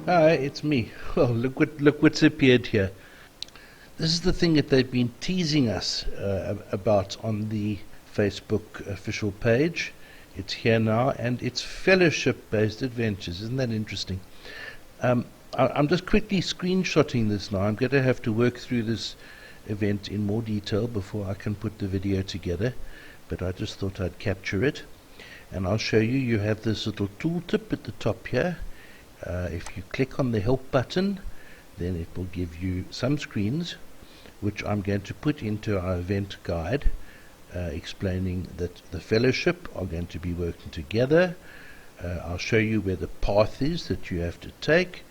Hi, it's me. Well, look what's appeared here. This is the thing that they've been teasing us about on the Facebook official page. It's here now, and it's fellowship-based adventures. Isn't that interesting? I'm just quickly screenshotting this now. I'm going to have to work through this event in more detail before I can put the video together, but I just thought I'd capture it. And I'll show you. You have this little tooltip at the top here. If you click on the help button, then it will give you some screens which I'm going to put into our event guide, explaining that the fellowship are going to be working together. I'll show you where the path is that you have to take,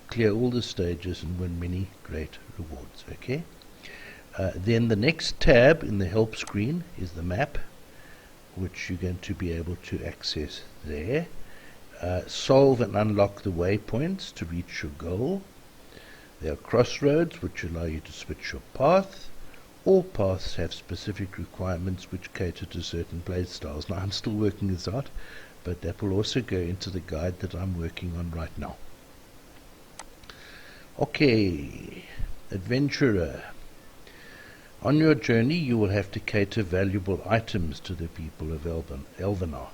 clear all the stages, and win many great rewards. Okay. Then the next tab in the help screen is the map, which you're going to be able to access there. Solve and unlock the waypoints to reach your goal. There are crossroads which allow you to switch your path. All paths have specific requirements which cater to certain play styles. Now I'm still working this out, but that will also go into the guide that I'm working on right now. Okay, adventurer. On your journey you will have to cater valuable items to the people of Elvenar.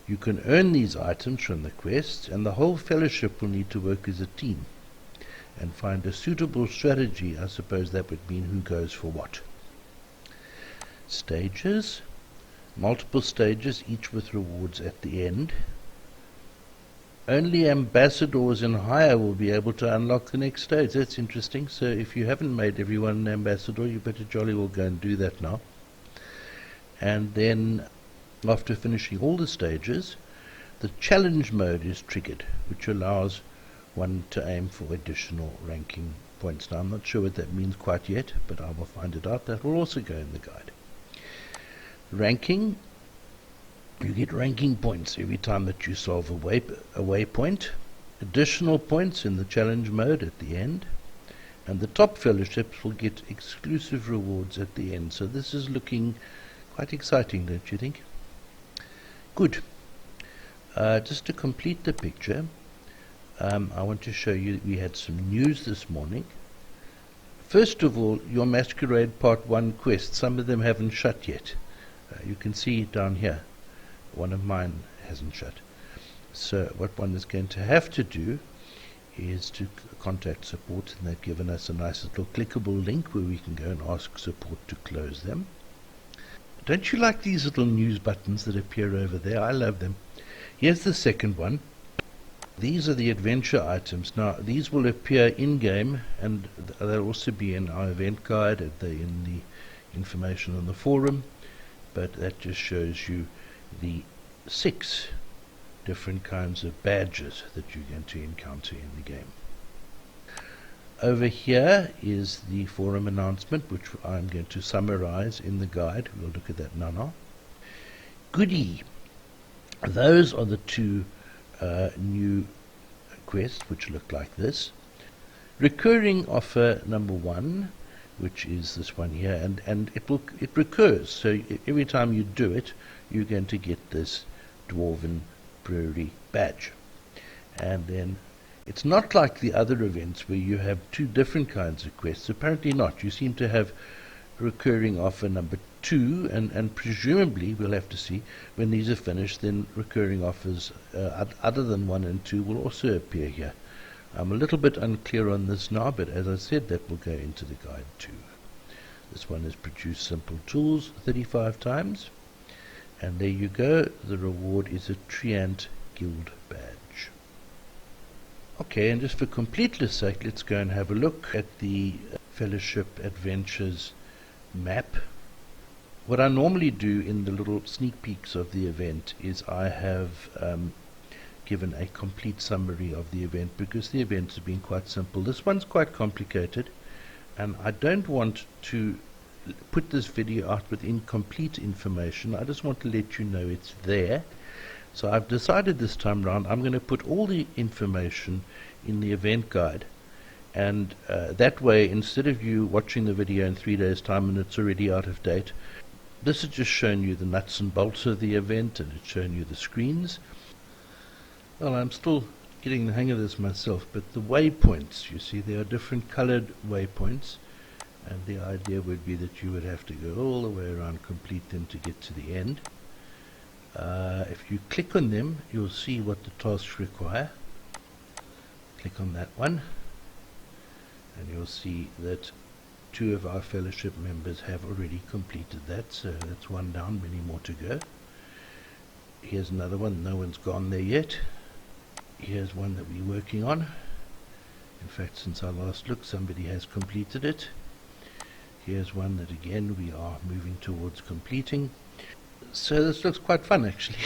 You can earn these items from the quests, and the whole fellowship will need to work as a team and find a suitable strategy. I suppose that would mean who goes for what. Stages. Multiple stages, each with rewards at the end. Only ambassadors and higher will be able to unlock the next stage. That's interesting. So if you haven't made everyone an ambassador, you better jolly well go and do that now. And then after finishing all the stages, the challenge mode is triggered, which allows one to aim for additional ranking points. Now I'm not sure what that means quite yet, but I will find it out. That will also go in the guide. Ranking. You get ranking points every time that you solve a waypoint. Additional points in the challenge mode at the end. And the top fellowships will get exclusive rewards at the end. So this is looking quite exciting, don't you think? Good. Just to complete the picture, I want to show you that we had some news this morning. First of all, your Masquerade Part 1 quests, some of them haven't shut yet. You can see down here, one of mine hasn't shut. So what one is going to have to do is to contact support, and they've given us a nice little clickable link where we can go and ask support to close them. Don't you like these little news buttons that appear over there? I love them. Here's the second one. These are the adventure items. Now, these will appear in-game, and they'll also be in our event guide, and they're in the information on the forum. But that just shows you the 6 different kinds of badges that you're going to encounter in the game. Over here is the forum announcement, which I'm going to summarize in the guide. We'll look at that now. Goodie. Those are the 2 new quests which look like this. Recurring offer number 1, which is this one here, and it recurs. So every time you do it, you're going to get this Dwarven Brewery badge. And then it's not like the other events where you have 2 different kinds of quests. Apparently not. You seem to have recurring offer number 2, and presumably we'll have to see when these are finished, then recurring offers other than 1 and 2 will also appear here. I'm a little bit unclear on this now, but as I said, that will go into the guide too. This one is produce simple tools 35 times, and there you go. The reward is a Treant Guild badge. Okay, and just for completeness sake, let's go and have a look at the Fellowship Adventures map. What I normally do in the little sneak peeks of the event is I have given a complete summary of the event, because the events have been quite simple. This one's quite complicated, and I don't want to put this video out with incomplete information. I just want to let you know it's there. So I've decided this time round I'm going to put all the information in the event guide, and that way, instead of you watching the video in 3 days time and it's already out of date, this has just shown you the nuts and bolts of the event, and it's shown you the screens. Well, I'm still getting the hang of this myself, but the waypoints, you see, there are different colored waypoints, and the idea would be that you would have to go all the way around, complete them to get to the end. If you click on them, you'll see what the tasks require. Click on that one, and you'll see that 2 of our fellowship members have already completed that, so that's 1 down, many more to go. Here's another one, no one's gone there yet. Here's one that we're working on. In fact, since I last looked, somebody has completed it. Here's one that again we are moving towards completing. So this looks quite fun, actually.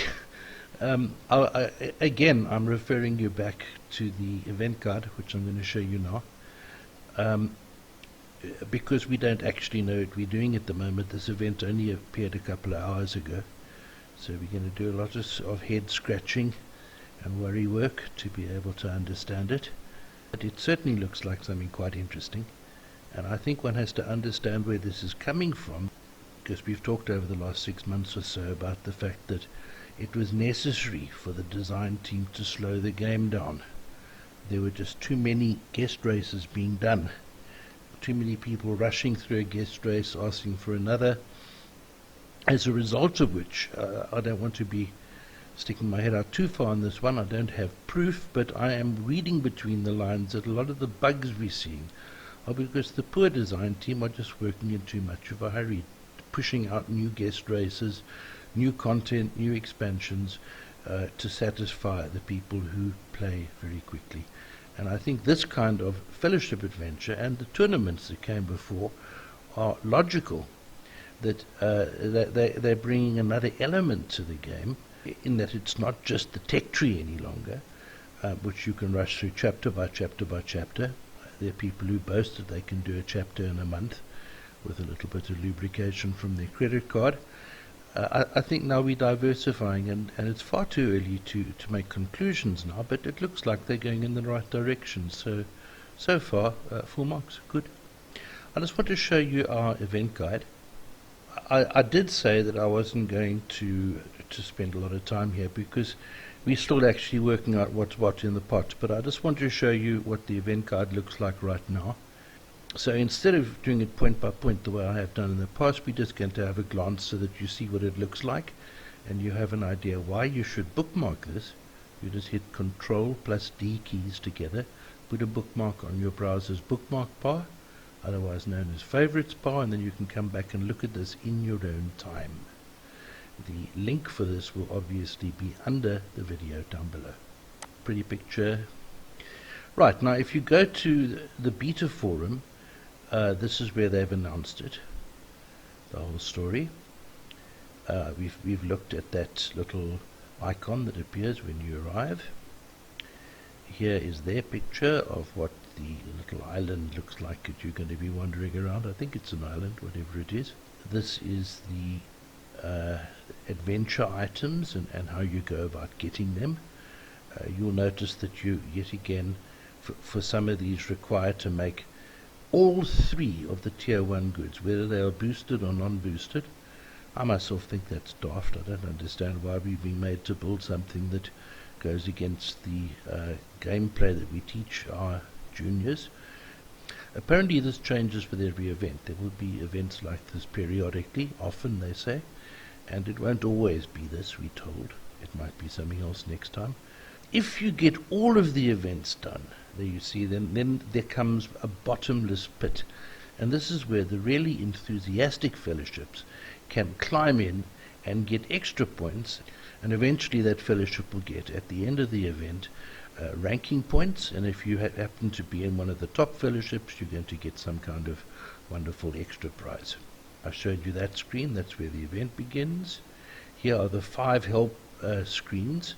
Again, I'm referring you back to the event guide, which I'm going to show you now. Because we don't actually know what we're doing at the moment, this event only appeared a couple of hours ago. So we're going to do a lot of head scratching and worry work to be able to understand it. But it certainly looks like something quite interesting. And I think one has to understand where this is coming from, because we've talked over the last 6 months or so about the fact that it was necessary for the design team to slow the game down. There were just too many guest races being done. Too many people rushing through a guest race, asking for another. As a result of which, I don't want to be sticking my head out too far on this one. I don't have proof, but I am reading between the lines that a lot of the bugs we're seeing are because the poor design team are just working in too much of a hurry, pushing out new guest races, new content, new expansions to satisfy the people who play very quickly. And I think this kind of fellowship adventure and the tournaments that came before are logical, that they're bringing another element to the game, in that it's not just the tech tree any longer, which you can rush through chapter by chapter by chapter. There are people who boast that they can do a chapter in a month with a little bit of lubrication from their credit card. I think now we're diversifying, and it's far too early to make conclusions now, but it looks like they're going in the right direction. So far, full marks, good. I just want to show you our event guide. I did say that I wasn't going to spend a lot of time here because we're still actually working out what's what in the pot, but I just want to show you what the event guide looks like right now. So instead of doing it point by point the way I have done in the past, we're just going to have a glance so that you see what it looks like and you have an idea why you should bookmark this. You just hit Control plus D keys together, put a bookmark on your browser's bookmark bar, otherwise known as favorites bar, and then you can come back and look at this in your own time. The link for this will obviously be under the video down below. Pretty picture. Right, now if you go to the beta forum, this is where they've announced it, the whole story. We've looked at that little icon that appears when you arrive. Here is their picture of what the little island looks like that you're going to be wandering around. I think it's an island, whatever it is. This is the adventure items and how you go about getting them. You'll notice that you, yet again, for some of these require to make all 3 of the tier 1 goods, whether they are boosted or non-boosted. I myself think that's daft. I don't understand why we've been made to build something that goes against the gameplay that we teach our juniors. Apparently this changes with every event. There will be events like this periodically, often they say, and it won't always be this, we're told. It might be something else next time. If you get all of the events done, there you see, then there comes a bottomless pit. And this is where the really enthusiastic fellowships can climb in and get extra points, and eventually that fellowship will get, at the end of the event, ranking points, and if you happen to be in one of the top fellowships, you're going to get some kind of wonderful extra prize. I showed you that screen. That's where the event begins. Here are the 5 help screens,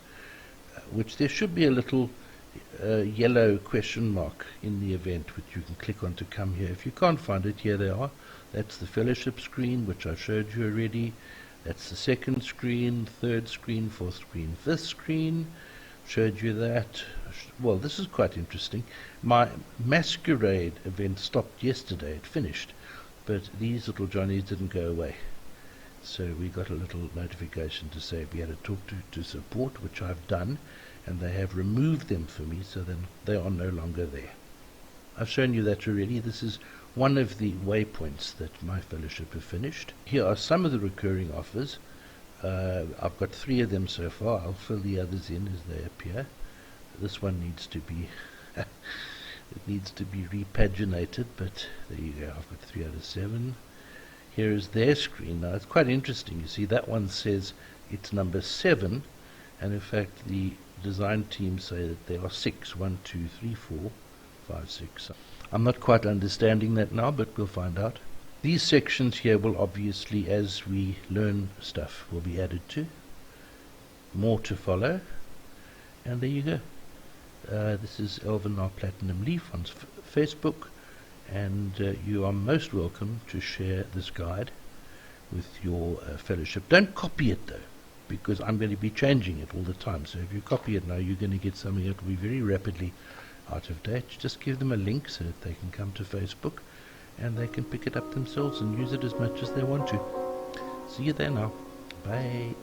which there should be a little yellow question mark in the event, which you can click on to come here. If you can't find it, here they are. That's the fellowship screen, which I showed you already. That's the 2nd screen, 3rd screen, 4th screen, 5th screen. Showed you that. Well, this is quite interesting. My masquerade event stopped yesterday. It finished. But these little Johnnies didn't go away. So we got a little notification to say we had to talk to support, which I've done. and they have removed them for me, so then they are no longer there. I've shown you that already. This is one of the waypoints that my fellowship have finished. Here are some of the recurring offers. I've got 3 of them so far. I'll fill the others in as they appear. This one needs to be it needs to be repaginated, but there you go. I've got 3 out of 7. Here is their screen. Now it's quite interesting. You see that one says it's number 7, and in fact the design team say that there are 6. 1, 2, 3, 4, 5, 6. I'm not quite understanding that now, but we'll find out. These sections here will obviously, as we learn stuff, will be added to. More to follow. And there you go. This is Elvenar Platinum Leaf on Facebook, and you are most welcome to share this guide with your fellowship. Don't copy it though, because I'm going to be changing it all the time. So if you copy it now, you're going to get something that will be very rapidly out of date. Just give them a link so that they can come to Facebook and they can pick it up themselves and use it as much as they want to. See you there now. Bye.